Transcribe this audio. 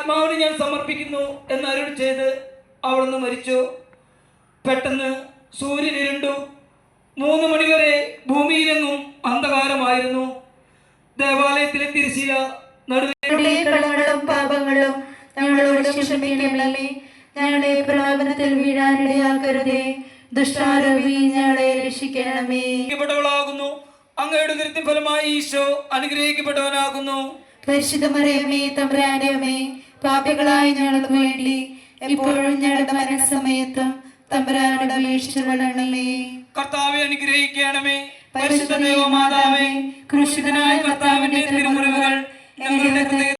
ആത്മാവിനെ ഞാൻ സമർപ്പിക്കുന്നു എന്ന് അരുൾ ചെയ്ത് അവിടുന്ന് മരിച്ചു. പെട്ടെന്ന് സൂര്യൻ ഇരുണ്ടു. 3 മണി വരെ ഭൂമിയിലെങ്ങും അന്ധകാരമായിരുന്നു. ദേവാലയത്തിലെ തിരശ്ശീല കടങ്ങളും പാപങ്ങളും ഞങ്ങളോട് ക്ഷമിക്കണമേ. ഞങ്ങളെ പ്രലോഭനത്തിൽ വീഴാനിടയാക്കരുതേ. ദുഷ്ടാരൂപി ഞങ്ങളെ രക്ഷിക്കണമേ. അനുഗ്രഹിക്കപ്പെട്ടവളാകുന്നു അങ്ങയുടെ ഉദരത്തിൻ ഫലമായി ഈശോ അനുഗ്രഹിക്കപ്പെട്ടവനാകുന്നു. പരിശുദ്ധ മറിയമേ തമ്പുരാന്റെ അമ്മേ, പാപികളായ ഞങ്ങൾക്ക് വേണ്ടി എപ്പോഴും ഞങ്ങളുടെ മരണസമയത്തും തമ്പുരാനോട് അപേക്ഷിച്ചുകൊള്ളണമേ. കർത്താവെ അനുഗ്രഹിക്കണമേ. പരിശുദ്ധ ദൈവമാതാവേ, ക്രൂശിതനായ കർത്താവിന്റെ തിരുമുറിവുകൾ ഞങ്ങളുടെ ഹൃദയ